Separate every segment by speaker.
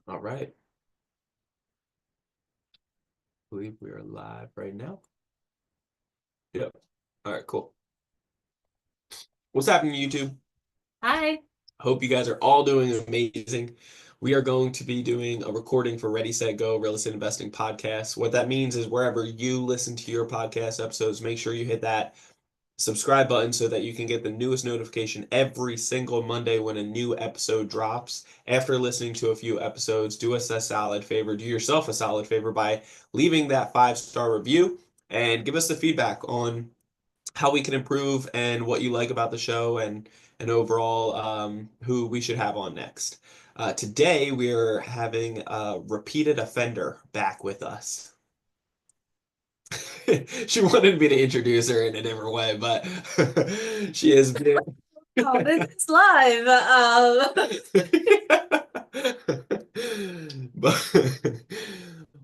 Speaker 1: All right. I believe we are live right now. Yep. All right, cool. What's happening, YouTube?
Speaker 2: Hi.
Speaker 1: Hope you guys are all doing amazing. We are going to be doing a recording for Ready, Set, Go Real Estate Investing Podcast. What that means is wherever you listen to your podcast episodes, make sure you hit that subscribe button so that you can get the newest notification every single Monday when a new episode drops. After listening to a few episodes, do us a solid favor, do yourself a solid favor by leaving that 5-star review and give us the feedback on how we can improve and what you like about the show and overall who we should have on next. Today we're having a repeated offender back with us. She wanted me to introduce her in a different way, but she has been.
Speaker 2: Oh, this is live.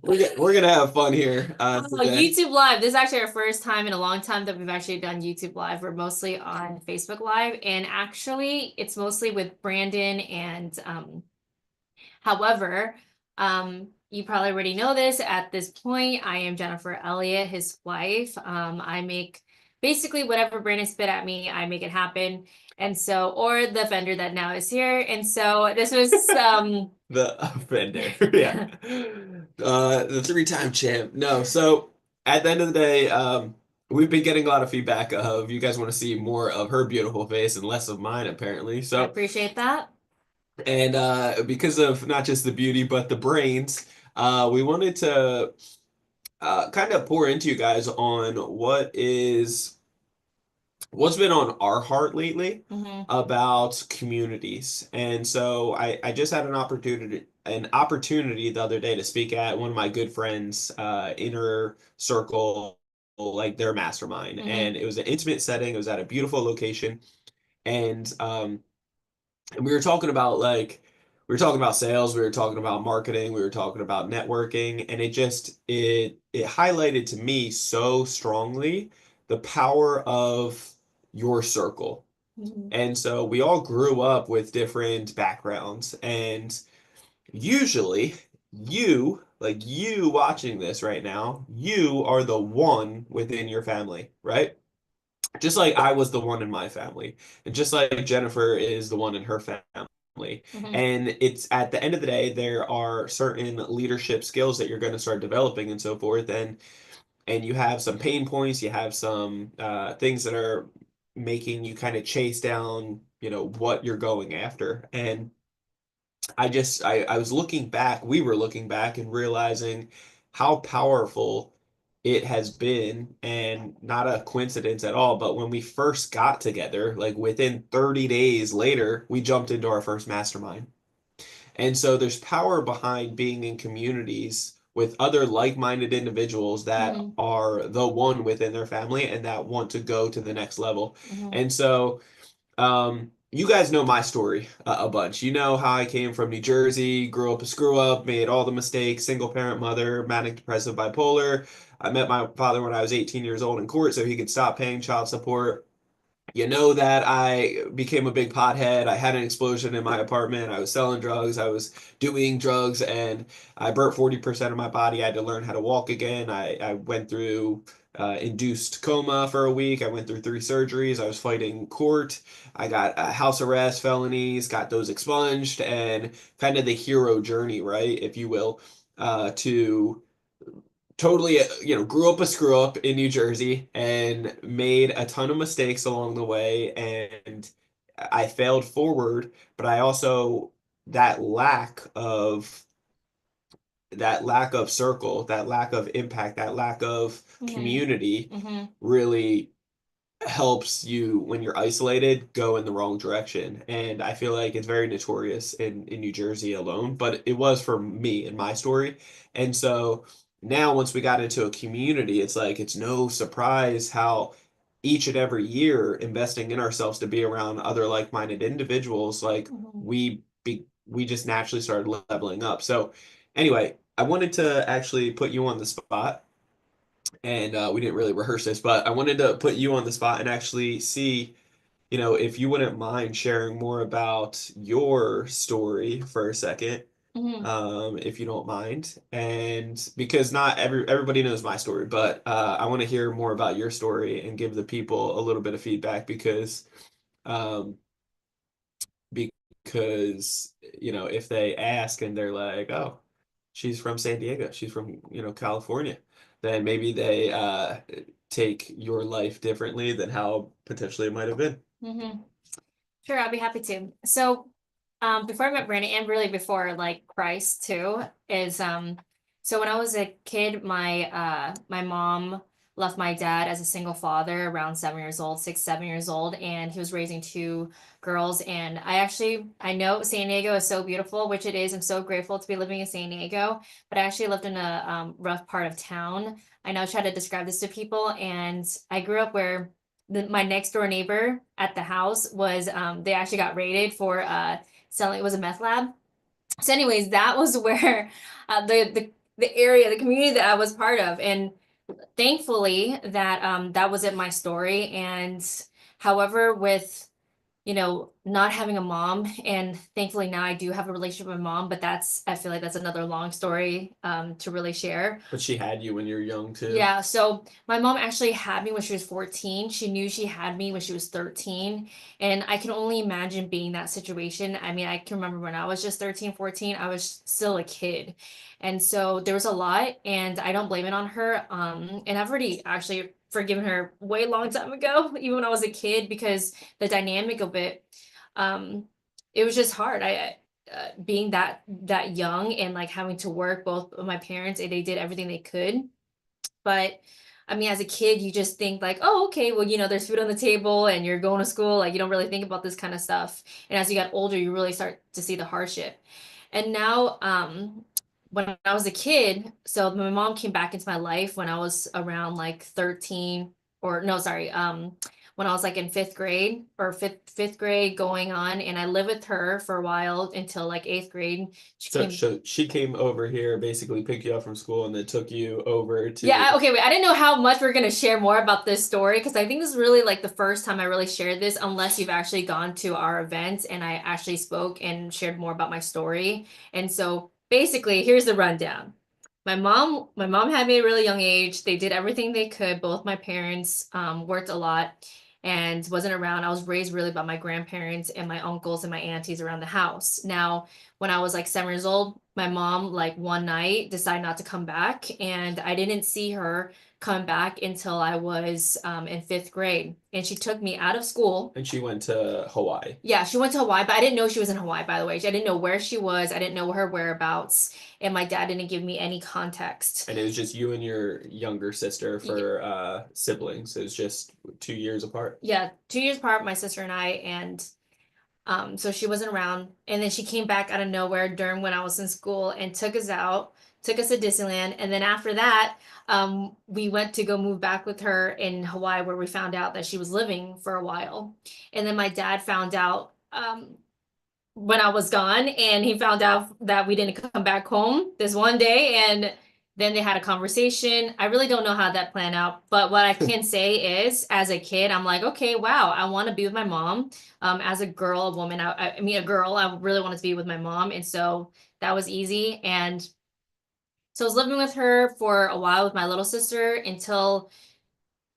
Speaker 1: But we're gonna have fun here
Speaker 2: Oh,
Speaker 1: today.
Speaker 2: YouTube Live. This is actually our first time in a long time that we've actually done YouTube Live. We're mostly on Facebook Live, and actually, it's mostly with Brandon. And however, you probably already know this at this point. I am Jennifer Elliott, his wife. I make basically whatever Brandon spit at me, I make it happen. And so, or the vendor that now is here. And so, this was
Speaker 1: The offender, yeah. The three-time champ. No, so at the end of the day, we've been getting a lot of feedback of you guys want to see more of her beautiful face and less of mine, apparently.
Speaker 2: I
Speaker 1: So,
Speaker 2: appreciate that.
Speaker 1: and because of not just the beauty but the brains, we wanted to kind of pour into you guys on what's been on our heart lately
Speaker 2: Hmm.
Speaker 1: about communities. And so I just had an opportunity the other day to speak at one of my good friends inner circle, like their mastermind,
Speaker 2: Hmm.
Speaker 1: and it was an intimate setting. It was at a beautiful location, and we were talking about we were talking about sales, we were talking about marketing, we were talking about networking, and it highlighted to me so strongly the power of your circle.
Speaker 2: Hmm.
Speaker 1: And so we all grew up with different backgrounds, and usually you watching this right now, you are the one within your family, right? Just like I was the one in my family, and just like Jennifer is the one in her family.
Speaker 2: Hmm.
Speaker 1: And it's at the end of the day, there are certain leadership skills that you're going to start developing and so forth. And you have some pain points, you have some things that are making you kind of chase down, what you're going after. And I was looking back, we were looking back and realizing how powerful it has been, and not a coincidence at all. But when we first got together, like within 30 days later, we jumped into our first mastermind. And so there's power behind being in communities with other like-minded individuals that
Speaker 2: Hmm.
Speaker 1: are the one within their family and that want to go to the next level.
Speaker 2: Hmm.
Speaker 1: And so you guys know my story a bunch. You know how I came from New Jersey, grew up a screw up, made all the mistakes, single parent mother, manic depressive bipolar. I met my father when I was 18 years old in court so he could stop paying child support. You know that I became a big pothead. I had an explosion in my apartment. I was selling drugs. I was doing drugs, and I burnt 40% of my body. I had to learn how to walk again. I went through induced coma for a week. I went through 3 surgeries. I was fighting court. I got house arrest, felonies, got those expunged, and kind of the hero journey, right, if you will, to totally, grew up a screw up in New Jersey and made a ton of mistakes along the way. And I failed forward, but I also, that lack of, that lack of circle, that lack of impact, that lack of
Speaker 2: Hmm.
Speaker 1: community
Speaker 2: Hmm.
Speaker 1: really helps you when you're isolated go in the wrong direction. And I feel like it's very notorious in New Jersey alone, but it was for me in my story. And so now once we got into a community, it's like it's no surprise how each and every year investing in ourselves to be around other like-minded individuals, like
Speaker 2: Hmm.
Speaker 1: we just naturally started leveling up. So anyway, I wanted to actually put you on the spot, and we didn't really rehearse this, but I wanted to put you on the spot and actually see, if you wouldn't mind sharing more about your story for a second.
Speaker 2: Hmm.
Speaker 1: if you don't mind. And because not everybody knows my story, but I want to hear more about your story and give the people a little bit of feedback um, because if they ask and they're like, "Oh, she's from San Diego, she's from California," then maybe they take your life differently than how potentially it might have been.
Speaker 2: Hmm. Sure, I'll be happy to. So, before I met Brandon, and really before like Christ too, is so when I was a kid, my mom left my dad as a single father around 7 years old, 6, 7 years old, and he was raising two girls. And I know San Diego is so beautiful, which it is. I'm so grateful to be living in San Diego, but I actually lived in a rough part of town. I know I try to describe this to people, and I grew up where my next door neighbor at the house was they actually got raided for selling, it was a meth lab. So anyways, that was where the area, the community that I was part of. And thankfully that wasn't my story. And however, with not having a mom, and thankfully now I do have a relationship with my mom, but I feel like that's another long story to really share.
Speaker 1: But she had you when you were young too.
Speaker 2: Yeah, so my mom actually had me when she was 14. She knew she had me when she was 13. And I can only imagine being that situation. I mean, I can remember when I was just 13, 14, I was still a kid. And so there was a lot, and I don't blame it on her. And I've already actually forgiven her way long time ago, even when I was a kid, because the dynamic of it, um, it was just hard. Being that young and like having to work, both of my parents, they did everything they could. But I mean, as a kid, you just think like, oh, okay, well, there's food on the table and you're going to school. Like, you don't really think about this kind of stuff. And as you got older, you really start to see the hardship. And now, when I was a kid, so my mom came back into my life when I was around like 13, or no, sorry, when I was like in fifth grade, or fifth grade going on, and I lived with her for a while until like eighth grade. She
Speaker 1: So,
Speaker 2: came.
Speaker 1: so she came over here, basically picked you up from school, and then took you over
Speaker 2: Yeah,
Speaker 1: to.
Speaker 2: okay, wait. I didn't know how much we're gonna share more about this story, because I think this is really like the first time I really shared this, unless you've actually gone to our events and I actually spoke and shared more about my story. And so basically, here's the rundown. My mom had me at a really young age. They did everything they could. Both my parents worked a lot and wasn't around. I was raised really by my grandparents and my uncles and my aunties around the house. Now, when I was like 7 years old, my mom, like one night, decided not to come back, and I didn't see her come back until I was in fifth grade. And she took me out of school.
Speaker 1: And she went to Hawaii.
Speaker 2: Yeah, she went to Hawaii, but I didn't know she was in Hawaii, by the way. I didn't know where she was. I didn't know her whereabouts, and my dad didn't give me any context.
Speaker 1: And it was just you and your younger sister for siblings. It was just 2 years apart.
Speaker 2: Yeah, 2 years apart, my sister and I, and so she wasn't around. And then she came back out of nowhere during when I was in school and took us out, took us to Disneyland. And then after that, we went to go move back with her in Hawaii, where we found out that she was living for a while. And then my dad found out when I was gone, and he found out that we didn't come back home this one day, and then they had a conversation. I really don't know how that planned out, but what I can say is, as a kid, I'm like, okay, wow, I want to be with my mom. As a girl, a woman, I mean, a girl, I really wanted to be with my mom, and so that was easy. And so I was living with her for a while with my little sister until,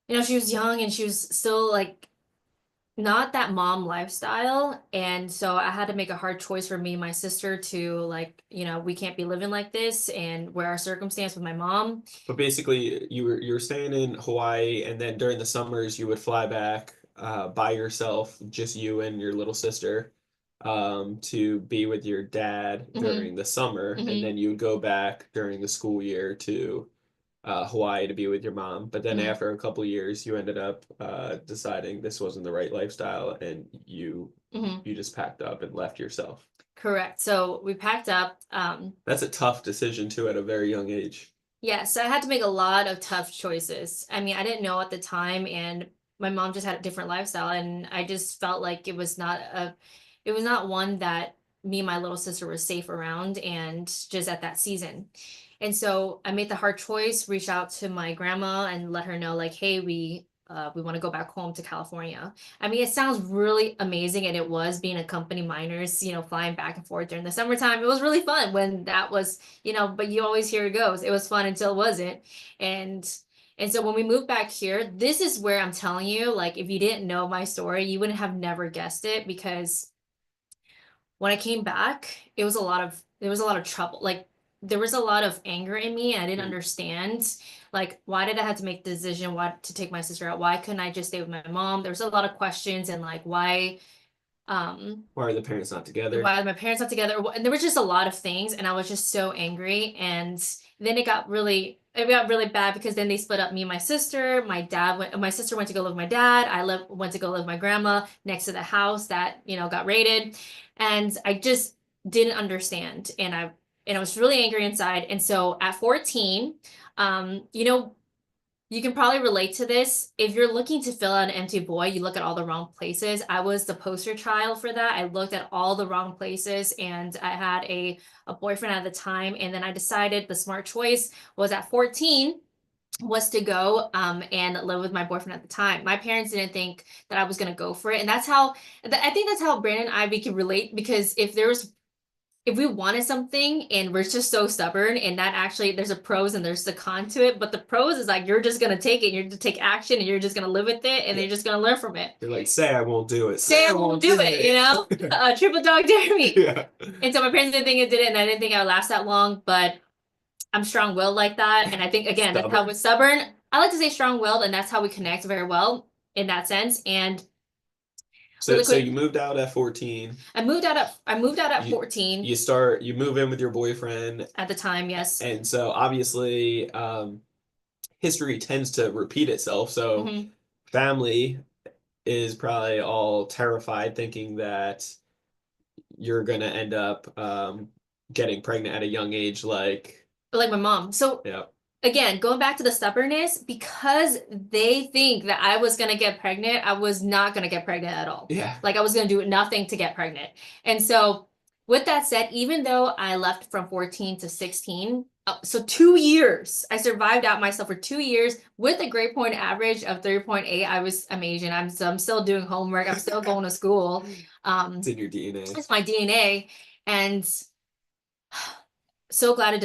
Speaker 2: she was young and she was still like not that mom lifestyle. And so I had to make a hard choice for me and my sister to like, we can't be living like this, and where our circumstance with my mom.
Speaker 1: But basically, you were staying in Hawaii, and then during the summers, you would fly back by yourself, just you and your little sister, to be with your dad
Speaker 2: Hmm.
Speaker 1: during the summer, and
Speaker 2: Hmm.
Speaker 1: then you would go back during the school year to Hawaii to be with your mom. But then
Speaker 2: Hmm.
Speaker 1: after a couple years, you ended up deciding this wasn't the right lifestyle, and
Speaker 2: Hmm.
Speaker 1: you just packed up and left yourself.
Speaker 2: Correct. So we packed up.
Speaker 1: That's a tough decision too at a very young age.
Speaker 2: Yeah, so I had to make a lot of tough choices. I mean, I didn't know at the time, and my mom just had a different lifestyle, and I just felt like it was not one that me and my little sister were safe around, and just at that season. And so I made the hard choice, reached out to my grandma and let her know, like, hey, we want to go back home to California. I mean, it sounds really amazing, and it was being a company miners, flying back and forth during the summertime. It was really fun when that was, but you always hear it goes. It was fun until it wasn't. And and so when we moved back here, this is where I'm telling you, like, if you didn't know my story, you wouldn't have never guessed it because when I came back, there was a lot of trouble. Like there was a lot of anger in me. I didn't
Speaker 1: Mm.
Speaker 2: understand like why did I have to make the decision why to take my sister out? Why couldn't I just stay with my mom? There was a lot of questions and like um
Speaker 1: Why are the parents not together?
Speaker 2: why my parents not together, and there was just a lot of things, and I was just so angry. And then it got really bad because then they split up, me and my sister. My sister went to go live with my dad. Went to go live with my grandma next to the house that got raided. And I just didn't understand, and I was really angry inside. And so at 14, you can probably relate to this. If you're looking to fill out an empty void, you look at all the wrong places. I was the poster child for that. I looked at all the wrong places, and I had a boyfriend at the time. And then I decided the smart choice was at 14 was to go and live with my boyfriend at the time. My parents didn't think that I was going to go for it. And I think that's how Brandon and we can relate, because if we wanted something and we're just so stubborn, and that actually there's a pros and there's the con to it, but the pros is like you're just gonna take it, you're to take action, and you're just gonna live with it, and
Speaker 1: Yeah.
Speaker 2: you're just gonna learn from it.
Speaker 1: They're like, say I won't do it.
Speaker 2: Say I won't do it, triple dog dare me.
Speaker 1: Yeah.
Speaker 2: And so my parents didn't think it did it, and I didn't think I would last that long, but I'm strong-willed like that, and I think again that's how
Speaker 1: Stubborn.
Speaker 2: we're stubborn. I like to say strong-willed, and that's how we connect very well in that sense. And
Speaker 1: So
Speaker 2: really
Speaker 1: so
Speaker 2: quick,
Speaker 1: you moved out at 14.
Speaker 2: I moved out at
Speaker 1: You
Speaker 2: 14
Speaker 1: you move in with your boyfriend,
Speaker 2: at the time, yes.
Speaker 1: and so obviously history tends to repeat itself. So
Speaker 2: Hmm.
Speaker 1: family is probably all terrified, thinking that you're gonna end up getting pregnant at a young age, like,
Speaker 2: Like my mom. So
Speaker 1: yeah,
Speaker 2: again, going back to the stubbornness, because they think that I was gonna get pregnant, I was not gonna get pregnant at all.
Speaker 1: yeah,
Speaker 2: Like I was gonna do nothing to get pregnant. And so, with that said, even though I left from 14 to 16, so 2 years, I survived out myself for 2 years with a grade point average of 3.8. I'm Asian. I'm still doing homework. I'm still going to school.
Speaker 1: it's
Speaker 2: Um,
Speaker 1: in your DNA.
Speaker 2: it's my DNA. And so glad it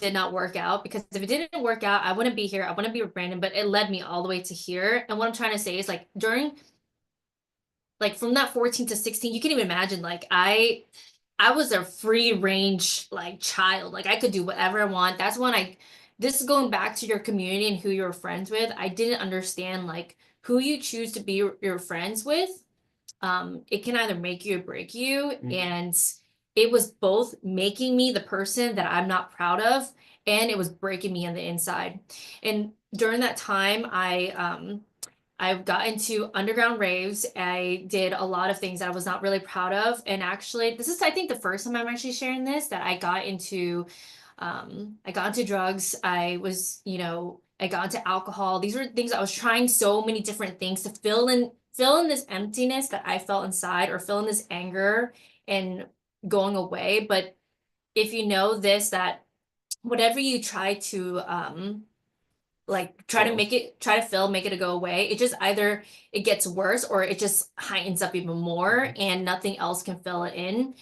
Speaker 2: did not work out, because if it didn't work out, I wouldn't be here. I wouldn't be with Brandon, but it led me all the way to here. And what I'm trying to say is like from that 14 to 16, you can even imagine like I was a free range like child. Like I could do whatever I want. That's when this is going back to your community and who you're friends with. I didn't understand like who you choose to be your friends with. It can either make you or break you.
Speaker 1: Mhm.
Speaker 2: And it was both making me the person that I'm not proud of, and it was breaking me on the inside. And during that time, I got into underground raves. I did a lot of things that I was not really proud of. And actually, this is, I think, the first time I'm actually sharing this, that I got into drugs. I got into alcohol. These were things I was trying so many different things to fill in this emptiness that I felt inside, or fill in this anger and going away. But if you know this, that whatever you try to like
Speaker 1: So,
Speaker 2: try to fill, make it to go away, it just either it gets worse or it just heightens up even more,
Speaker 1: mhm.
Speaker 2: and nothing else can fill it in.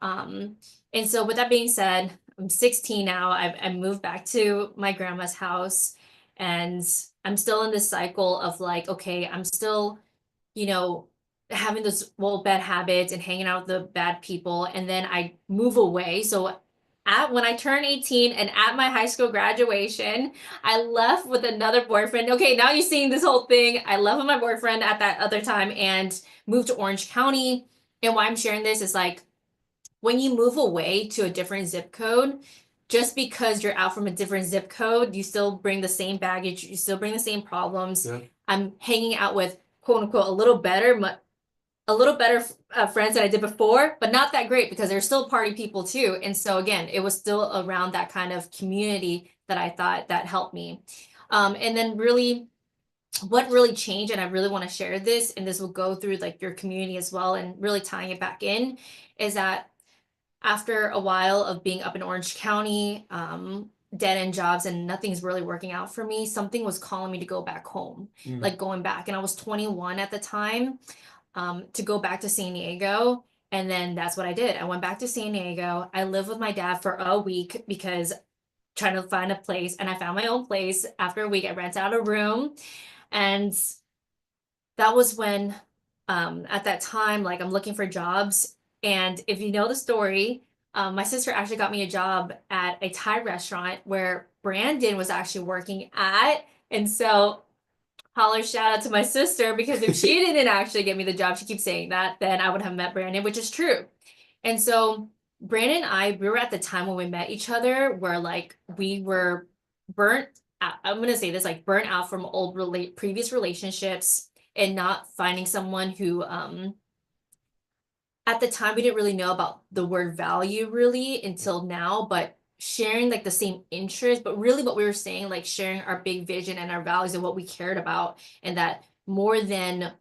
Speaker 2: um and so with that being said, I'm 16 now. I moved back to my grandma's house, and I'm still in this cycle of like, okay, I'm still you know, having those bad habits and hanging out with the bad people, and then I move away. So at when I turned 18 and at my high school graduation, I left with another boyfriend. Okay, now you're seeing this whole thing. I left with my boyfriend at that other time and moved to Orange County. And why I'm sharing this is like when you move away to a different zip code, just because you're out from a different zip code, you still bring the same baggage, you still bring the same problems.
Speaker 1: Yeah.
Speaker 2: I'm hanging out with quote unquote a little better friends than I did before, but not that great because they're still party people too. And so again, it was still around that kind of community that I thought that helped me. And then really what really changed, and I really want to share this, and this will go through like your community as well, and really tying it back in, is that after a while of being up in Orange County, dead end jobs and nothing's really working out for me, something was calling me to go back home,
Speaker 1: Mm.
Speaker 2: like going back. And I was 21 at the time, to go back to San Diego. And then that's what I did. I went back to San Diego. I lived with my dad for a week because trying to find a place, and I found my own place. After a week, I rented out a room, and that was when, at that time, like I'm looking for jobs. And if you know the story, my sister actually got me a job at a Thai restaurant where Brandon was actually working at. And so, holler shout out to my sister, because if she didn't actually get me the job, she keeps saying that, then I would have met Brandon, which is true. And so, Brandon and I, we were at the time when we met each other where like we were burnt out. I'm gonna say this, like burnt out from previous relationships, and not finding someone who, at the time we didn't really know about the word value really until now, but sharing like the same interest, but really what we were saying, like sharing our big vision and our values and what we cared about, and that more than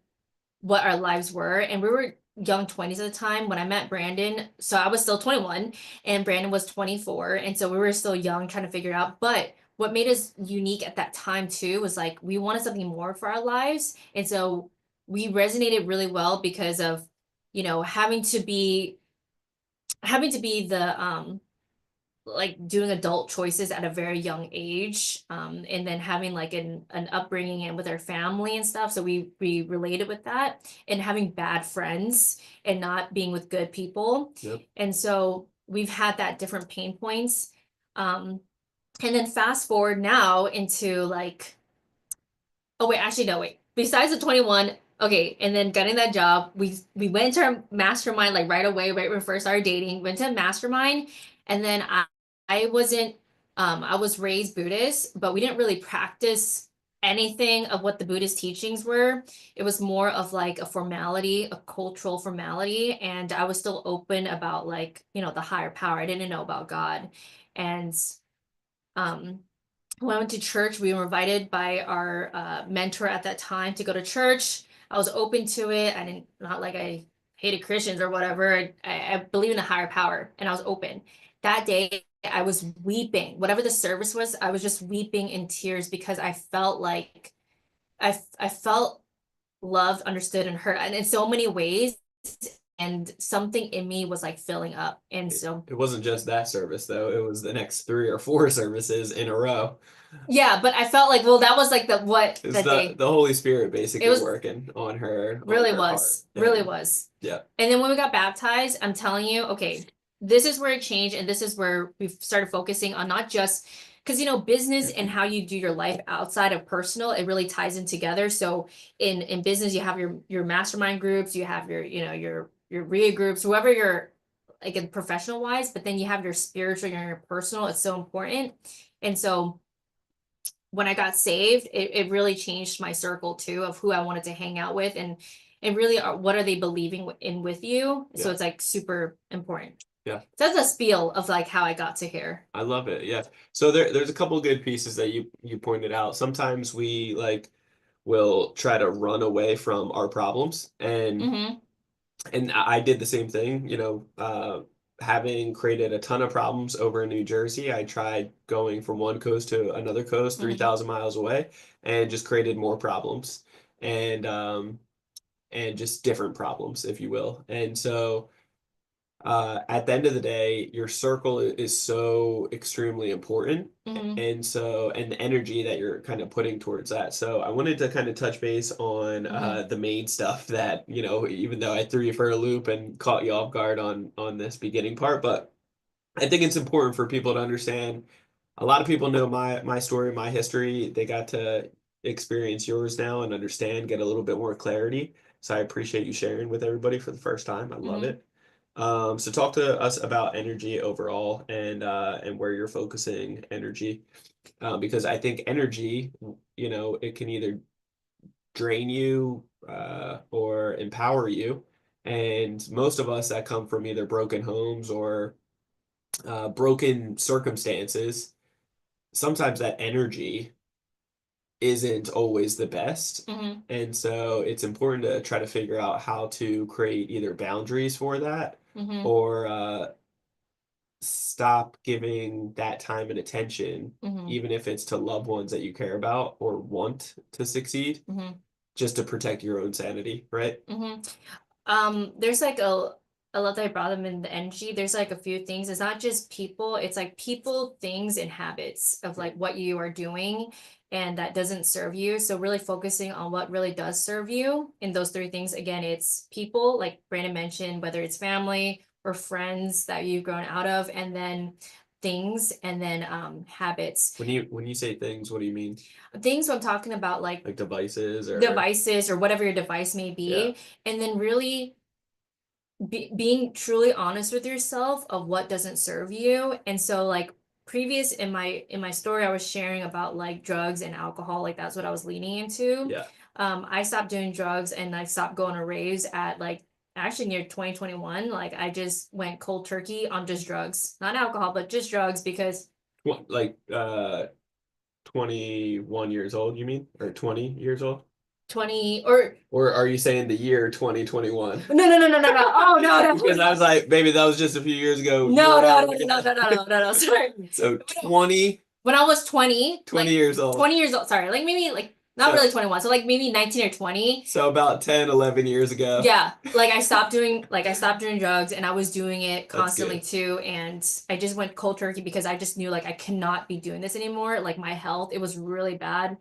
Speaker 2: what our lives were. And we were young 20s at the time when I met Brandon. So I was still 21 and Brandon was 24. And so we were still young trying to figure it out. But what made us unique at that time too was like we wanted something more for our lives. And so we resonated really well because of, having to be the like doing adult choices at a very young age, and then having like an upbringing and with our family and stuff, so we related with that, and having bad friends and not being with good people.
Speaker 1: Yep.
Speaker 2: And so we've had that different pain points, and then fast forward now into like, oh wait, actually no, wait. Besides the 21, okay, and then getting that job, we went to our mastermind like right away, right when we first started dating, went to a mastermind, and then I wasn't, I was raised Buddhist, but we didn't really practice anything of what the Buddhist teachings were. It was more of like a formality, a cultural formality, and I was still open about like, the higher power. I didn't know about God. And um when I went to church, we were invited by our mentor at that time to go to church. I was open to it. I didn't, not like I hated Christians or whatever. I believe in a higher power, and I was open. That day, I was weeping. Whatever the service was, I was just weeping in tears because I felt like I felt loved, understood, and heard, and in so many ways. And something in me was like filling up. And so,
Speaker 1: It wasn't just that service though. It was the next 3 or 4 services in a row.
Speaker 2: yeah, but I felt like, well, that was like the what
Speaker 1: It's
Speaker 2: that
Speaker 1: the
Speaker 2: day.
Speaker 1: the Holy Spirit
Speaker 2: It
Speaker 1: basically
Speaker 2: was
Speaker 1: working on
Speaker 2: Really
Speaker 1: her heart.
Speaker 2: was. Really
Speaker 1: And
Speaker 2: was.
Speaker 1: yeah.
Speaker 2: And then when we got baptized, I'm telling you, okay, this is where it changed. And this is where we've started focusing on not just because, business and how you do your life outside of personal, it really ties in together. So in business, you have your mastermind groups, you have your RIA groups, whoever you're like in professional wise, but then you have your spiritual, your personal. It's so important. And so when I got saved, it really changed my circle too of who I wanted to hang out with, and really what are they believing in with you. So
Speaker 1: Yeah.
Speaker 2: it's like super important.
Speaker 1: Yeah.
Speaker 2: So that's a spiel of like how I got to here.
Speaker 1: I love it. Yeah. So there's a couple good pieces that you pointed out. Sometimes we like will try to run away from our problems,
Speaker 2: Mm-hmm.
Speaker 1: and I did the same thing, having created a ton of problems over in New Jersey. I tried going from one coast to another coast,
Speaker 2: Mm-hmm.
Speaker 1: 3,000 miles away, and just created more problems, and and just different problems, if you will. And so at the end of the day, your circle is so extremely important.
Speaker 2: Mm-hmm.
Speaker 1: And the energy that you're kind of putting towards that. So I wanted to kind of touch base on
Speaker 2: Mm-hmm.
Speaker 1: the main stuff that, even though I threw you for a loop and caught you off guard on this beginning part, but I think it's important for people to understand. A lot of people know my story, my history. They got to experience yours now and understand, get a little bit more clarity. So I appreciate you sharing with everybody for the first time. I love
Speaker 2: Mm-hmm.
Speaker 1: it. So talk to us about energy overall and where you're focusing energy, because I think energy, it can either drain you or empower you. And most of us that come from either broken homes or broken circumstances, sometimes that energy isn't always the best.
Speaker 2: Mm-hmm.
Speaker 1: And so it's important to try to figure out how to create either boundaries for that
Speaker 2: Mm-hmm.
Speaker 1: or stop giving that time and attention,
Speaker 2: Hmm.
Speaker 1: even if it's to loved ones that you care about or want to succeed,
Speaker 2: Hmm.
Speaker 1: just to protect your own sanity, right?
Speaker 2: Hmm. There's like a lot that I brought them in the energy. There's like a few things. It's not just people, it's like people, things, and habits of like what you are doing and that doesn't serve you. So really focusing on what really does serve you. And those three things, again, it's people, like Brandon mentioned, whether it's family or friends that you've grown out of, and then things, and then habits.
Speaker 1: When you say things, what do you mean?
Speaker 2: Things I'm talking about, like
Speaker 1: Like devices or
Speaker 2: devices or whatever your device may
Speaker 1: yeah.
Speaker 2: be, and then really being truly honest with yourself of what doesn't serve you. And so like previous in my story I was sharing about like drugs and alcohol, like that's what I was leaning into.
Speaker 1: Yeah.
Speaker 2: I stopped doing drugs and I stopped going to raves at like actually near 2021. Like I just went cold turkey on just drugs, not alcohol, but just drugs because
Speaker 1: What, like 21 years old, you mean? Or 20 years old?
Speaker 2: 20 or
Speaker 1: Or are you saying the year 2021?
Speaker 2: no. Oh no
Speaker 1: Because I was like, maybe that was just a few years ago. You
Speaker 2: no
Speaker 1: were
Speaker 2: no
Speaker 1: not
Speaker 2: no no no
Speaker 1: real.
Speaker 2: no no no no no no sorry.
Speaker 1: So 20,
Speaker 2: When I was 20,
Speaker 1: 20
Speaker 2: like
Speaker 1: years old.
Speaker 2: 20 years old, sorry, like maybe like not
Speaker 1: So
Speaker 2: really 21, so like maybe 19 or 20.
Speaker 1: so about 10, 11 years ago.
Speaker 2: Yeah, like I stopped doing drugs and I was doing it
Speaker 1: That's
Speaker 2: constantly
Speaker 1: good.
Speaker 2: too, and I just went cold turkey because I just knew like I cannot be doing this anymore. Like my health, it was really bad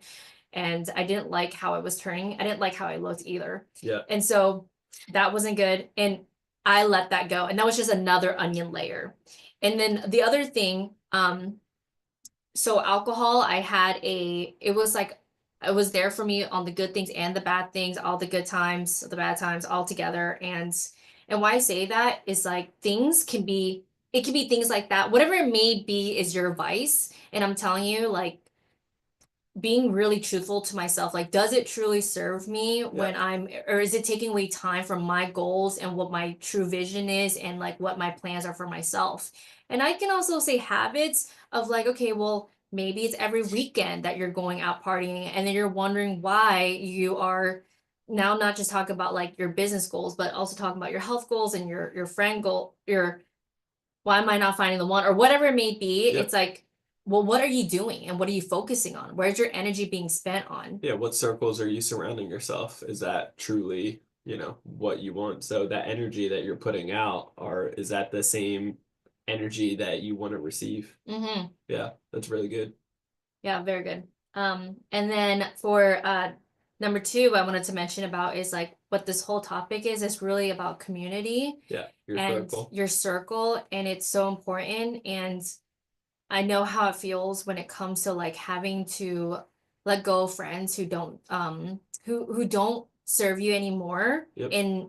Speaker 2: and I didn't like how it was turning. I didn't like how I looked either.
Speaker 1: Yeah.
Speaker 2: And so that wasn't good and I let that go. And that was just another onion layer. And then the other thing, so alcohol, it was like, it was there for me on the good things and the bad things, all the good times, the bad times, all together. And why I say that is like it can be things like that. Whatever it may be is your vice. And I'm telling you, like, being really truthful to myself, like does it truly serve me
Speaker 1: Yeah.
Speaker 2: when I'm, or is it taking away time from my goals and what my true vision is and like what my plans are for myself? And I can also say habits of like, okay, well maybe it's every weekend that you're going out partying and then you're wondering why you are now not just talk about like your business goals but also talking about your health goals and your friend goal, your why am I not finding the one or whatever it may be.
Speaker 1: Yeah.
Speaker 2: It's like, well, what are you doing and what are you focusing on? Where's your energy being spent on?
Speaker 1: Yeah. What circles are you surrounding yourself? Is that truly, what you want? So that energy that you're putting out, or is that the same energy that you want to receive?
Speaker 2: Hmm.
Speaker 1: Yeah, that's really good.
Speaker 2: Yeah, very good. And then for number two, I wanted to mention about is like what this whole topic is really about community
Speaker 1: Yeah, your
Speaker 2: and
Speaker 1: circle.
Speaker 2: your circle, and it's so important. And I know how it feels when it comes to like having to let go of friends who don't who don't serve you anymore.
Speaker 1: Yep.
Speaker 2: And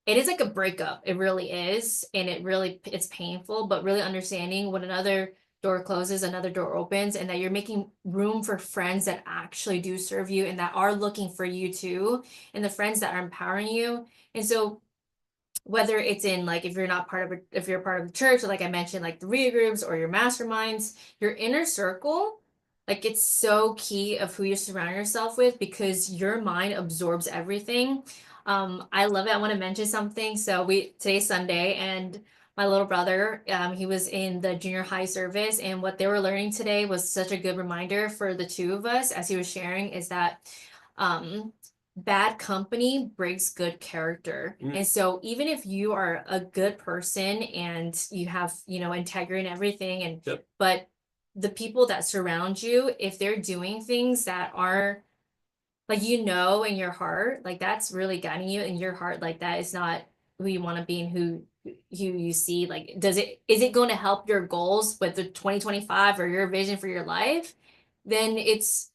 Speaker 2: it is like a breakup. It really is. And it's painful, but really understanding when another door closes, another door opens, and that you're making room for friends that actually do serve you and that are looking for you too, and the friends that are empowering you. And so whether it's in like if you're part of the church, like I mentioned, like the read groups or your masterminds, your inner circle, like it's so key of who you surround yourself with because your mind absorbs everything. I love it. I want to mention something. So today's Sunday and my little brother, he was in the junior high service, and what they were learning today was such a good reminder for the two of us as he was sharing is that um bad company breaks good character.
Speaker 1: Mm,
Speaker 2: And so even if you are a good person and you have, integrity and everything, and
Speaker 1: yep.
Speaker 2: but the people that surround you, if they're doing things that are like in your heart, like that's really guiding you in your heart, like that is not who you want to be and who you see, like is it going to help your goals with the 2025 or your vision for your life? Then it's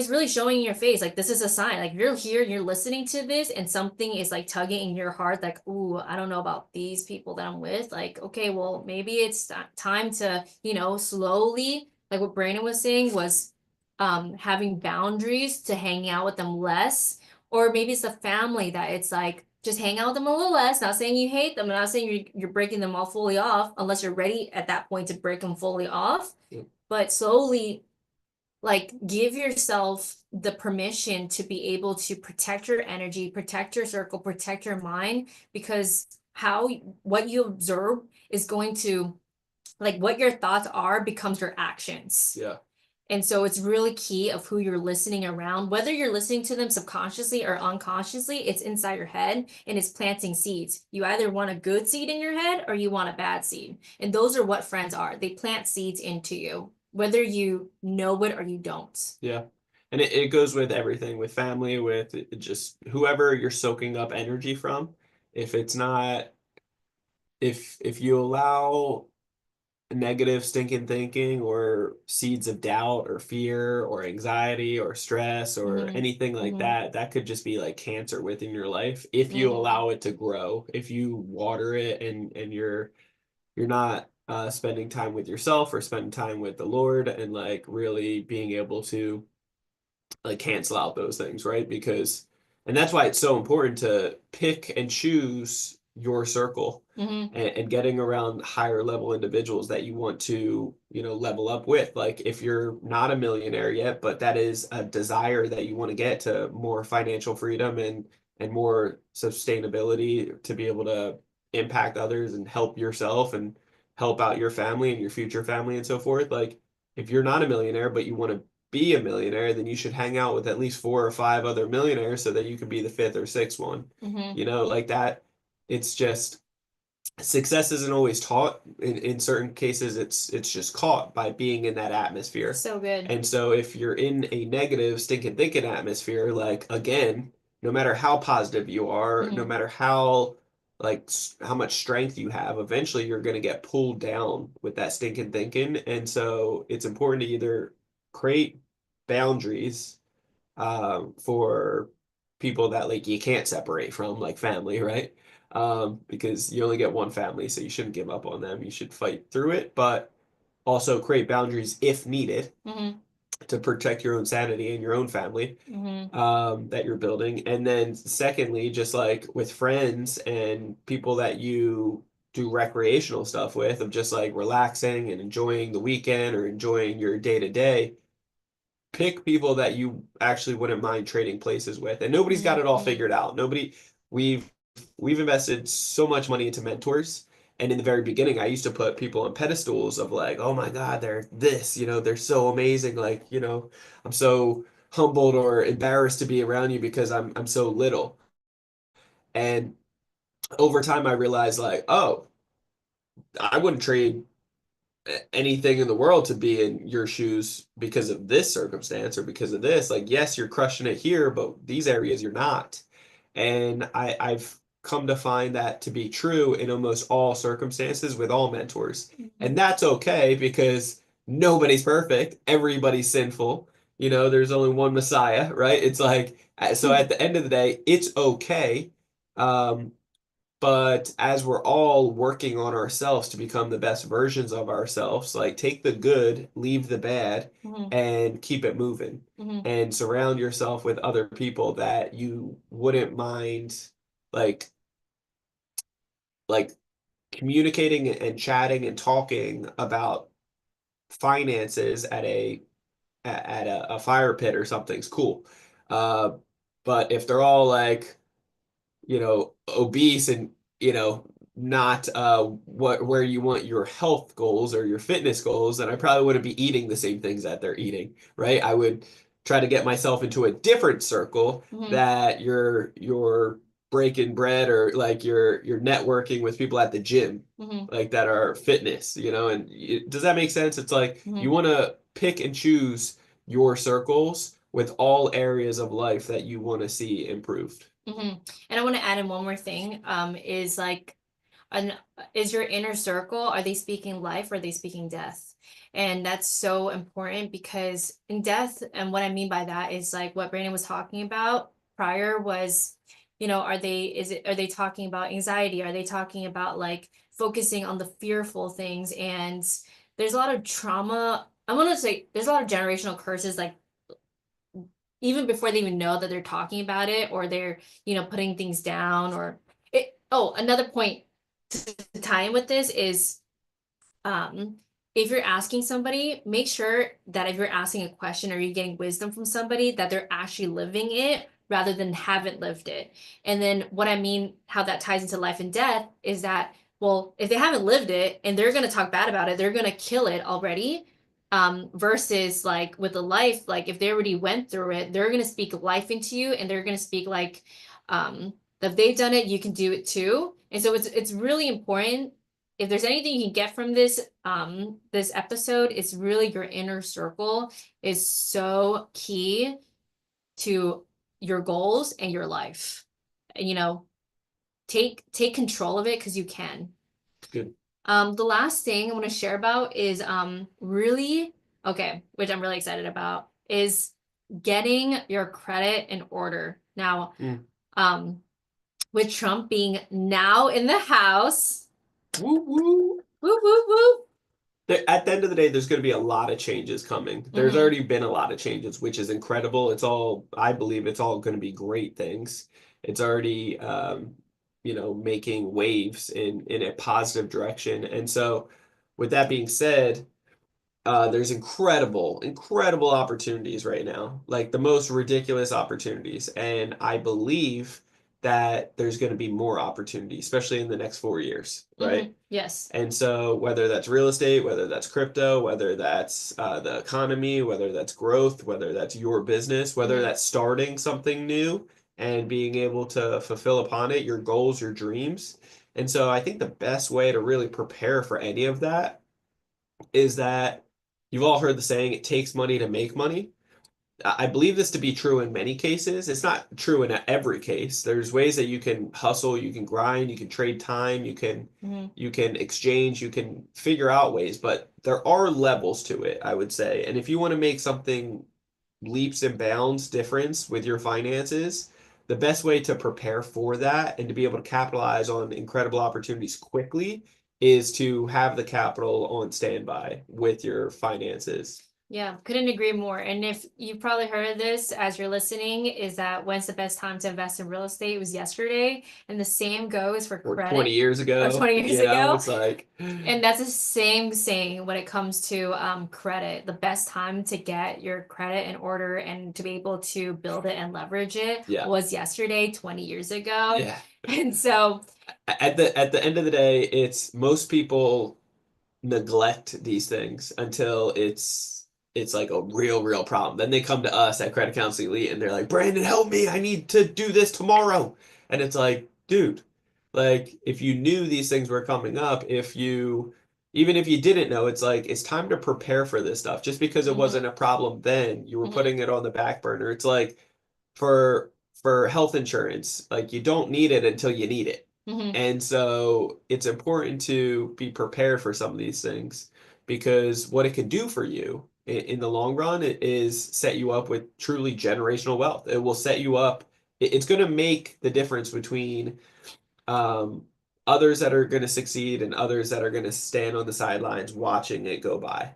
Speaker 2: really showing in your face like this is a sign, like you're here, you're listening to this and something is like tugging in your heart like, ooh, I don't know about these people that I'm with, like okay, well maybe it's time to slowly, like what Brandon was saying was having boundaries to hang out with them less, or maybe it's the family that it's like just hang out with them a little less, not saying you hate them, not saying you're breaking them all fully off unless you're ready at that point to break them fully off,
Speaker 1: Yep.
Speaker 2: but slowly like give yourself the permission to be able to protect your energy, protect your circle, protect your mind, because what you observe is going to, like, what your thoughts are becomes your actions.
Speaker 1: Yeah.
Speaker 2: And so it's really key of who you're listening around, whether you're listening to them subconsciously or unconsciously, it's inside your head and it's planting seeds. You either want a good seed in your head or you want a bad seed. And those are what friends are. They plant seeds into you, whether you know it or you don't.
Speaker 1: Yeah. And it goes with everything, with family, with just whoever you're soaking up energy from. If it's not, if you allow negative stinking thinking or seeds of doubt or fear or anxiety or stress or
Speaker 2: Mm-hmm.
Speaker 1: anything like
Speaker 2: Mm-hmm.
Speaker 1: that, that could just be like cancer within your life if you
Speaker 2: Mm-hmm.
Speaker 1: allow it to grow, if you water it and you're not spending time with yourself or spending time with the Lord and like really being able to like cancel out those things, right? Because, and that's why it's so important to pick and choose your circle
Speaker 2: Mm-hmm.
Speaker 1: and getting around higher level individuals that you want to, level up with. Like if you're not a millionaire yet, but that is a desire that you want to get to more financial freedom and more sustainability to be able to impact others and help yourself and help out your family and your future family and so forth. Like if you're not a millionaire, but you want to be a millionaire, then you should hang out with at least 4 or 5 other millionaires so that you can be the fifth or sixth one.
Speaker 2: Mm-hmm.
Speaker 1: Like that. It's just success isn't always taught. In certain cases, it's just caught by being in that atmosphere.
Speaker 2: So good.
Speaker 1: And so if you're in a negative, stinking thinking atmosphere, like again, no matter how positive you are, no
Speaker 2: Mm-hmm.
Speaker 1: matter how like how much strength you have, eventually you're going to get pulled down with that stinking thinking. And so it's important to either create boundaries for people that like you can't separate from, like family, right? Because you only get one family, so you shouldn't give up on them. You should fight through it, but also create boundaries if needed
Speaker 2: Mm-hmm.
Speaker 1: to protect your own sanity and your own family
Speaker 2: Mm-hmm.
Speaker 1: that you're building. And then secondly, just like with friends and people that you do recreational stuff with, of just like relaxing and enjoying the weekend or enjoying your day to day, pick people that you actually wouldn't mind trading places with. And nobody's got it all
Speaker 2: Mm-hmm.
Speaker 1: figured out. Nobody, we've we've invested so much money into mentors. And in the very beginning, I used to put people on pedestals of like, oh my God, they're this, they're so amazing. Like, I'm so humbled or embarrassed to be around you because I'm so little. And over time I realized like, oh, I wouldn't trade anything in the world to be in your shoes because of this circumstance or because of this. Like, yes, you're crushing it here, but these areas you're not. And I've come to find that to be true in almost all circumstances with all mentors.
Speaker 2: Mm-hmm.
Speaker 1: And that's okay because nobody's perfect. Everybody's sinful. There's only one Messiah, right? It's like, so at the end of the day, it's okay. Um, but as we're all working on ourselves to become the best versions of ourselves, like take the good, leave the bad,
Speaker 2: Mm-hmm.
Speaker 1: and keep it moving.
Speaker 2: Mm-hmm.
Speaker 1: And surround yourself with other people that you wouldn't mind like like communicating and chatting and talking about finances at a fire pit or something's cool. Uh, but if they're all like obese and, not where you want your health goals or your fitness goals, then I probably wouldn't be eating the same things that they're eating, right? I would try to get myself into a different circle
Speaker 2: Mm-hmm.
Speaker 1: that you're breaking bread or like you're networking with people at the gym,
Speaker 2: Mm-hmm.
Speaker 1: like that are fitness, and does that make sense? It's like you
Speaker 2: Mm-hmm.
Speaker 1: want to pick and choose your circles with all areas of life that you want to see improved.
Speaker 2: Mm-hmm. And I want to add in one more thing, is like, an is your inner circle, are they speaking life or are they speaking death? And that's so important because in death, and what I mean by that is like what Brandon was talking about prior was, are they talking about anxiety? Are they talking about like focusing on the fearful things? And there's a lot of trauma. I want to say there's a lot of generational curses, like even before they even know that they're talking about it or they're, putting things down or it. Oh, another point to tie in with this is, um, if you're asking somebody, make sure that if you're asking a question or you're getting wisdom from somebody, that they're actually living it rather than haven't lived it. And then what I mean, how that ties into life and death is that, well, if they haven't lived it and they're going to talk bad about it, they're going to kill it already. Versus like with the life, like if they already went through it, they're going to speak life into you and they're going to speak like, if they've done it, you can do it too. And so it's really important. If there's anything you can get from this episode, it's really your inner circle is so key to your goals and your life. And, take control of it because you can.
Speaker 1: Good.
Speaker 2: The last thing I want to share about is really okay, which I'm really excited about, is getting your credit in order. Now,
Speaker 1: Mm.
Speaker 2: with Trump being now in the House,
Speaker 1: Woo woo.
Speaker 2: woo woo woo.
Speaker 1: At the end of the day, there's going to be a lot of changes coming. There's
Speaker 2: Mm-hmm,
Speaker 1: already been a lot of changes, which is incredible. I believe it's all going to be great things. It's already, making waves in a positive direction. And so, with that being said, there's incredible opportunities right now, like the most ridiculous opportunities. And I believe that there's going to be more opportunities, especially in the next 4 years,
Speaker 2: mm-hmm.
Speaker 1: right?
Speaker 2: Yes.
Speaker 1: And so, whether that's real estate, whether that's crypto, whether that's the economy, whether that's growth, whether that's your business, whether
Speaker 2: Mm-hmm,
Speaker 1: that's starting something new and being able to fulfill upon it, your goals, your dreams. And so, I think the best way to really prepare for any of that is that you've all heard the saying, it takes money to make money. I believe this to be true in many cases. It's not true in every case. There's ways that you can hustle, you can grind, you can trade time,
Speaker 2: mm-hmm,
Speaker 1: you can exchange, you can figure out ways, but there are levels to it, I would say. And if you want to make something leaps and bounds difference with your finances, the best way to prepare for that and to be able to capitalize on incredible opportunities quickly is to have the capital on standby with your finances.
Speaker 2: yeah, couldn't agree more. And if you've probably heard of this as you're listening, is that when's the best time to invest in real estate? It was yesterday. And the same goes for
Speaker 1: Or 20
Speaker 2: credit
Speaker 1: years
Speaker 2: or
Speaker 1: ago,
Speaker 2: 20 years ago.
Speaker 1: it's like,
Speaker 2: And that's the same saying when it comes to credit. The best time to get your credit in order and to be able to build it and leverage it
Speaker 1: yeah,
Speaker 2: was yesterday, 20 years ago.
Speaker 1: yeah.
Speaker 2: And so,
Speaker 1: At the end of the day, it's most people neglect these things until it's like a real problem. Then they come to us at Credit Counseling Elite and they're like, Brandon, help me. I need to do this tomorrow. And it's like, dude, like if you knew these things were coming up, even if you didn't know, it's like it's time to prepare for this stuff. Just because it
Speaker 2: mhm,
Speaker 1: wasn't a problem then, you were
Speaker 2: mhm,
Speaker 1: putting it on the back burner. It's like for health insurance, like you don't need it until you need it.
Speaker 2: mhm,
Speaker 1: And so it's important to be prepared for some of these things because what it can do for you in the long run is set you up with truly generational wealth. It will set you up. It's going to make the difference between um, others that are going to succeed and others that are going to stand on the sidelines watching it go by.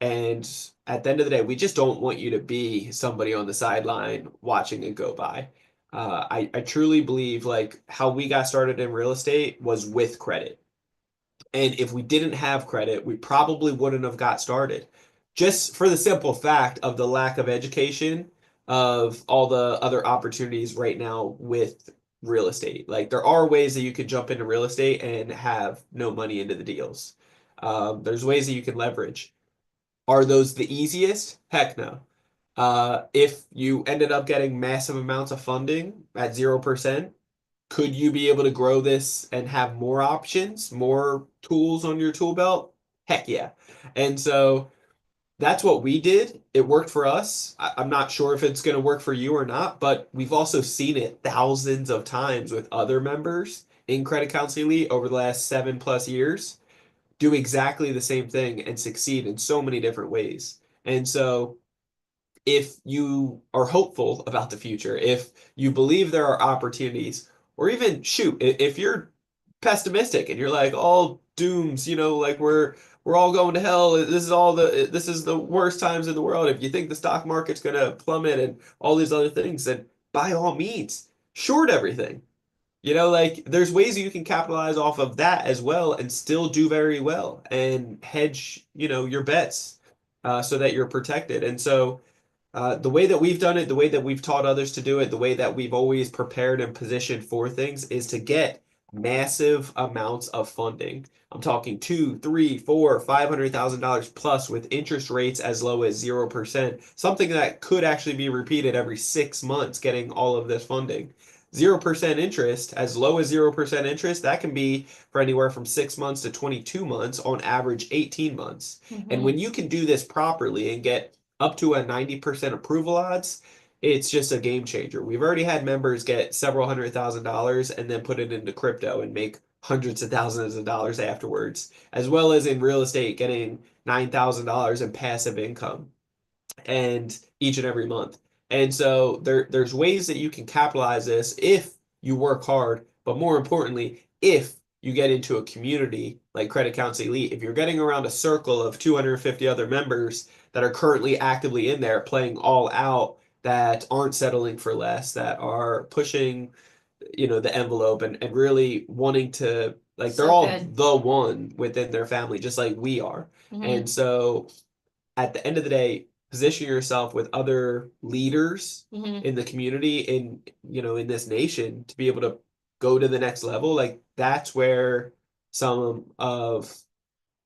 Speaker 1: And at the end of the day, we just don't want you to be somebody on the sideline watching it go by. I truly believe like how we got started in real estate was with credit. And if we didn't have credit, we probably wouldn't have got started. Just for the simple fact of the lack of education of all the other opportunities right now with real estate. Like there are ways that you could jump into real estate and have no money into the deals. There's ways that you can leverage. Are those the easiest? Heck no. If you ended up getting massive amounts of funding at 0%, could you be able to grow this and have more options, more tools on your tool belt? Heck yeah. And so that's what we did. It worked for us. I'm not sure if it's going to work for you or not, but we've also seen it thousands of times with other members in Credit Counseling Elite over the last 7+ years do exactly the same thing and succeed in so many different ways. And so if you are hopeful about the future, if you believe there are opportunities, or even shoot, if you're pessimistic and you're like all dooms, like we're all going to hell. This is the worst times in the world. If you think the stock market's gonna plummet and all these other things, then by all means, short everything. Like there's ways you can capitalize off of that as well and still do very well and hedge, your bets so that you're protected. And so The way that we've done it, the way that we've taught others to do it, the way that we've always prepared and positioned for things is to get massive amounts of funding. I'm talking two, three, four, $500,000 plus with interest rates as low as 0%, something that could actually be repeated every 6 months, getting all of this funding. 0% interest, as low as 0% interest, that can be for anywhere from 6 months to 22 months, on average 18 months. And
Speaker 2: Hmm.
Speaker 1: when you can do this properly and get up to a 90% approval odds, it's just a game changer. We've already had members get several $100,000 and then put it into crypto and make hundreds of thousands of dollars afterwards, as well as in real estate getting $9,000 in passive income and each and every month. And so there's ways that you can capitalize this if you work hard, but more importantly, if you get into a community like Credit Counsel Elite, if you're getting around a circle of 250 other members that are currently actively in there playing all out, that aren't settling for less, that are pushing, the envelope and really wanting to, like, they're
Speaker 2: So
Speaker 1: all
Speaker 2: good.
Speaker 1: the one within their family, just like we are.
Speaker 2: Hmm.
Speaker 1: And so at the end of the day, position yourself with other leaders
Speaker 2: Hmm.
Speaker 1: in the community, in this nation, to be able to go to the next level. Like, that's where some of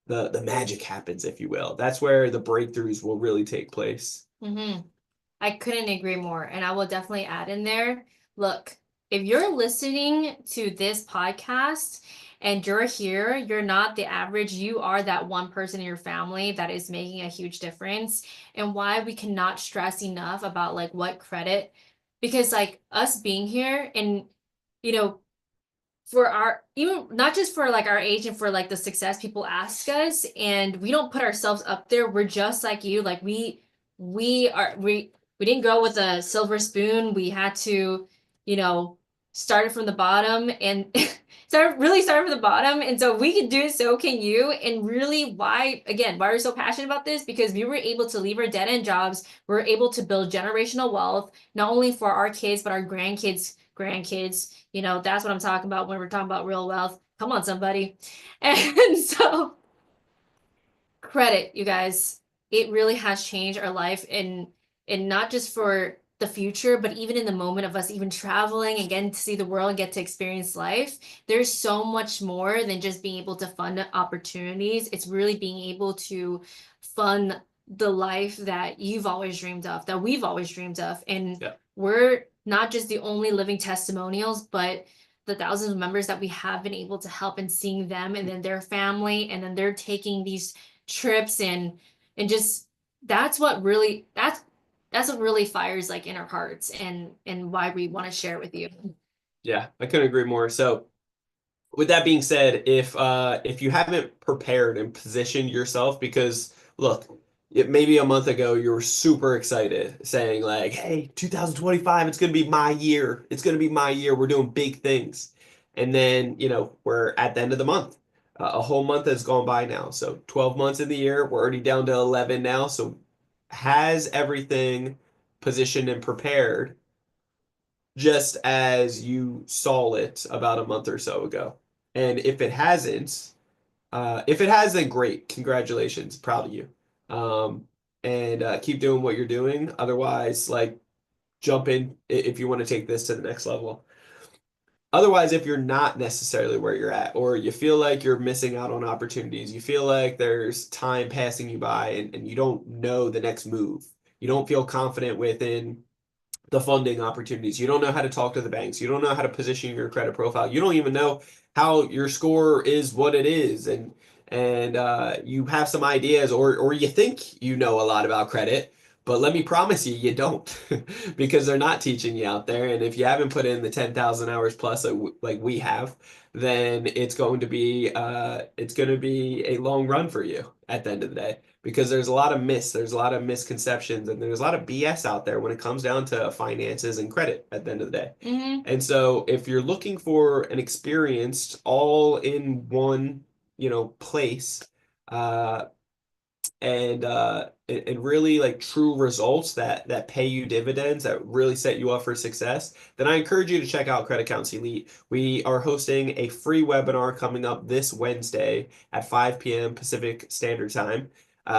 Speaker 1: the magic happens, if you will. That's where the breakthroughs will really take place.
Speaker 2: Hmm. I couldn't agree more. And I will definitely add in there, look, if you're listening to this podcast and you're here, you're not the average. You are that one person in your family that is making a huge difference. And why we cannot stress enough about like what credit, because like us being here and, you know, for our even not just for like our age and for like the success people ask us, and we don't put ourselves up there. We're just like you, like we didn't go with a silver spoon. We had to, you know, start it from the bottom and start from the bottom. And so we can do it, so can you. And really, why we're so passionate about this, because we were able to leave our dead-end jobs. We're able to build generational wealth, not only for our kids but our grandkids. You know, that's what I'm talking about when we're talking about real wealth. Come on, somebody. And so credit, you guys, it really has changed our life, and not just for the future, but even in the moment of us even traveling and getting to see the world and get to experience life. There's so much more than just being able to fund opportunities. It's really being able to fund the life that you've always dreamed of, that we've always dreamed of. And
Speaker 1: Yeah.
Speaker 2: we're not just the only living testimonials, but the thousands of members that we have been able to help, and seeing them and then their family, and then they're taking these trips, and just that's what really fires like in our hearts, and why we want to share with you.
Speaker 1: Yeah, I couldn't agree more. So with that being said, if you haven't prepared and positioned yourself, because look, maybe a month ago you were super excited, saying like, "Hey, 2025, it's gonna be my year. It's gonna be my year. We're doing big things." And then, we're at the end of the month. A whole month has gone by now. So 12 months in the year, we're already down to 11 now. So has everything positioned and prepared just as you saw it about a month or so ago? And if it has, then great. Congratulations. Proud of you. Um, and keep doing what you're doing. Otherwise, like, jump in if you want to take this to the next level. Otherwise, if you're not necessarily where you're at, or you feel like you're missing out on opportunities, you feel like there's time passing you by, and you don't know the next move, you don't feel confident within the funding opportunities. You don't know how to talk to the banks. You don't know how to position your credit profile. You don't even know how your score is what it is, and you have some ideas, or you think you know a lot about credit, but let me promise you, you don't, because they're not teaching you out there. And if you haven't put in the 10,000 hours plus like we have, then it's going to be a long run for you at the end of the day, because there's a lot of misconceptions, and there's a lot of BS out there when it comes down to finances and credit at the end of the day.
Speaker 2: Hmm.
Speaker 1: And so if you're looking for an experienced all in one, place, uh, and really like true results that pay you dividends, that really set you up for success, then I encourage you to check out Credit Accounts Elite. We are hosting a free webinar coming up this Wednesday at 5 p.m. Pacific Standard Time.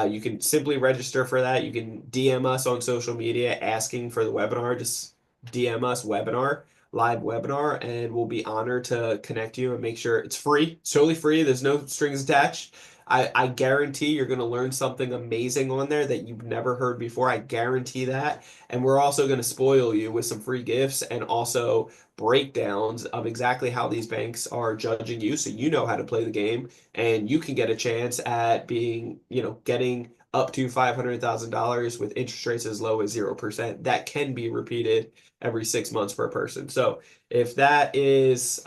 Speaker 1: You can simply register for that. You can DM us on social media asking for the webinar. Just DM us webinar, live webinar, and we'll be honored to connect you and make sure it's free, it's totally free. There's no strings attached. I guarantee you're going to learn something amazing on there that you've never heard before. I guarantee that. And we're also going to spoil you with some free gifts and also breakdowns of exactly how these banks are judging you so you know how to play the game and you can get a chance at being, getting up to $500,000 with interest rates as low as 0%. That can be repeated every 6 months per person. So if that is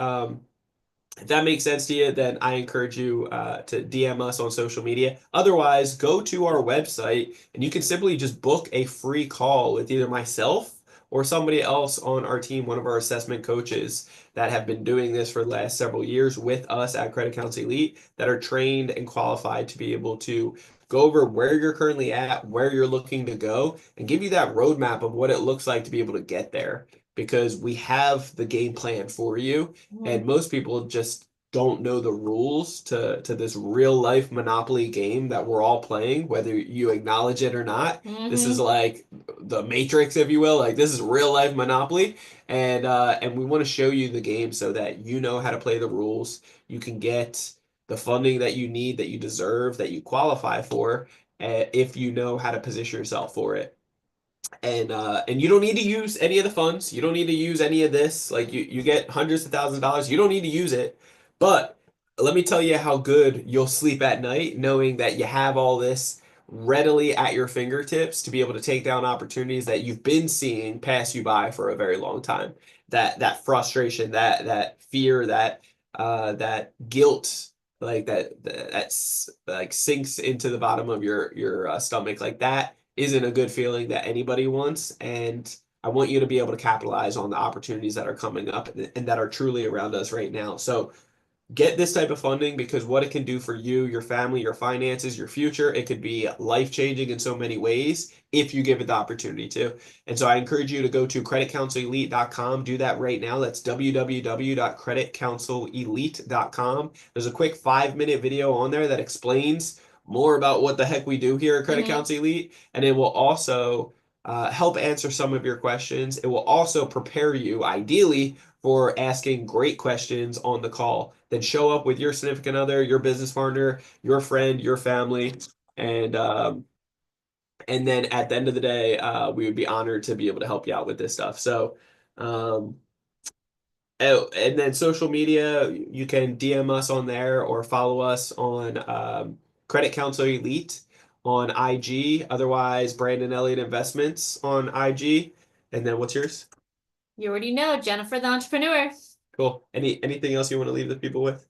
Speaker 1: if that makes sense to you, then I encourage you to DM us on social media. Otherwise, go to our website and you can simply just book a free call with either myself or somebody else on our team, one of our assessment coaches that have been doing this for the last several years with us at Credit Counsel Elite that are trained and qualified to be able to go over where you're currently at, where you're looking to go, and give you that roadmap of what it looks like to be able to get there. Because we have the game plan for you and most people just don't know the rules to this real life Monopoly game that we're all playing, whether you acknowledge it or not. This is
Speaker 2: Mm-hmm.
Speaker 1: like the Matrix, if you will. Like this is real life Monopoly, and we want to show you the game so that you know how to play the rules. You can get the funding that you need, that you deserve, that you qualify for, if you know how to position yourself for it. And you don't need to use any of the funds. You don't need to use any of this. Like you get hundreds of thousands of dollars. You don't need to use it. But let me tell you how good you'll sleep at night knowing that you have all this readily at your fingertips to be able to take down opportunities that you've been seeing pass you by for a very long time. That frustration, that fear, that guilt, like that's like sinks into the bottom of your stomach. Like that isn't a good feeling that anybody wants. And I want you to be able to capitalize on the opportunities that are coming up and that are truly around us right now. So get this type of funding because what it can do for you, your family, your finances, your future, it could be life changing in so many ways if you give it the opportunity to. And so I encourage you to go to creditcounselelite.com. Do that right now. That's www.creditcounselelite.com. There's a quick 5-minute video on there that explains more about what the heck we do here at Credit
Speaker 2: Mm-hmm.
Speaker 1: Counsel Elite. And it will also help answer some of your questions. It will also prepare you, ideally, for asking great questions on the call. Then show up with your significant other, your business partner, your friend, your family, and um, and then at the end of the day, we would be honored to be able to help you out with this stuff. So, um, oh, and then social media, you can DM us on there or follow us on Credit Counsel Elite on IG. Otherwise, Brandon Elliott Investments on IG. And then what's yours?
Speaker 2: You already know, Jennifer the entrepreneur.
Speaker 1: Cool. Anything else you want to leave the people with?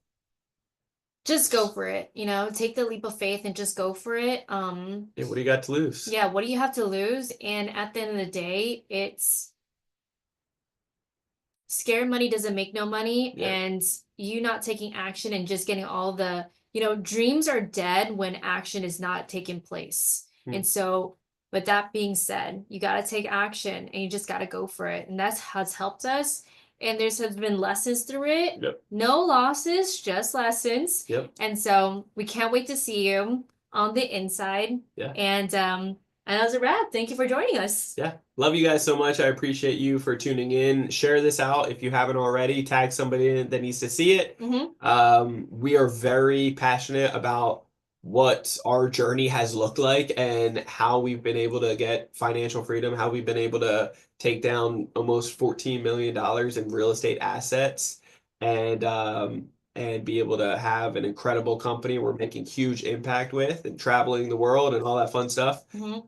Speaker 2: Just go for it, take the leap of faith and just go for it.
Speaker 1: Yeah, what do you got to lose?
Speaker 2: Yeah, what do you have to lose? And at the end of the day, it's scared money doesn't make no money,
Speaker 1: Yeah.
Speaker 2: and you not taking action and just getting all the, dreams are dead when action is not taking place.
Speaker 1: Hmm.
Speaker 2: And so, with that being said, you got to take action and you just got to go for it. And that's has helped us. And there's has been lessons through it.
Speaker 1: Yep.
Speaker 2: No losses, just lessons.
Speaker 1: Yep.
Speaker 2: And so we can't wait to see you on the inside.
Speaker 1: Yeah.
Speaker 2: And that was a wrap. Thank you for joining us.
Speaker 1: Yeah. Love you guys so much. I appreciate you for tuning in. Share this out if you haven't already. Tag somebody that needs to see it.
Speaker 2: Hmm.
Speaker 1: We are very passionate about what our journey has looked like and how we've been able to get financial freedom, how we've been able to take down almost $14 million in real estate assets and be able to have an incredible company we're making huge impact with and traveling the world and all that fun stuff.
Speaker 2: Hmm.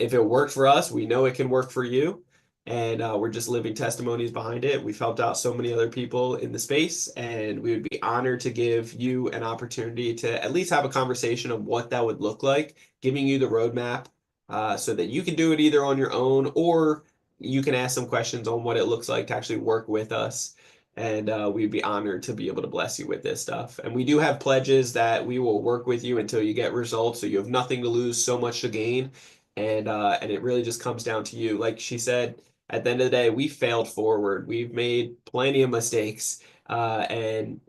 Speaker 1: If it worked for us, we know it can work for you. And we're just living testimonies behind it. We've helped out so many other people in the space, and we would be honored to give you an opportunity to at least have a conversation of what that would look like, giving you the roadmap so that you can do it either on your own or you can ask some questions on what it looks like to actually work with us. And we'd be honored to be able to bless you with this stuff. And we do have pledges that we will work with you until you get results. So you have nothing to lose, so much to gain. And it really just comes down to you. Like she said, at the end of the day, we failed forward. We've made plenty of mistakes. And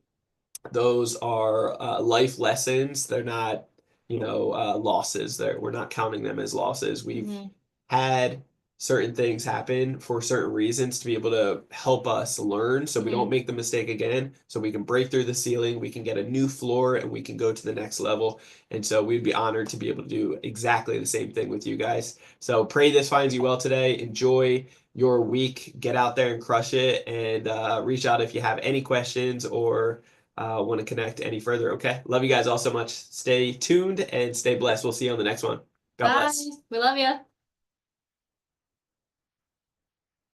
Speaker 1: those are life lessons. They're not losses there. We're not counting them as losses. We've
Speaker 2: Hmm.
Speaker 1: had certain things happen for certain reasons to be able to help us learn so we don't
Speaker 2: Hmm.
Speaker 1: make the mistake again, so we can break through the ceiling, we can get a new floor, and we can go to the next level. And so we'd be honored to be able to do exactly the same thing with you guys. So pray this finds you well today. Enjoy your week. Get out there and crush it, and reach out if you have any questions or want to connect any further. Okay. Love you guys all so much. Stay tuned and stay blessed. We'll see you on the next one. God
Speaker 2: Bye.
Speaker 1: bless.
Speaker 2: We love you.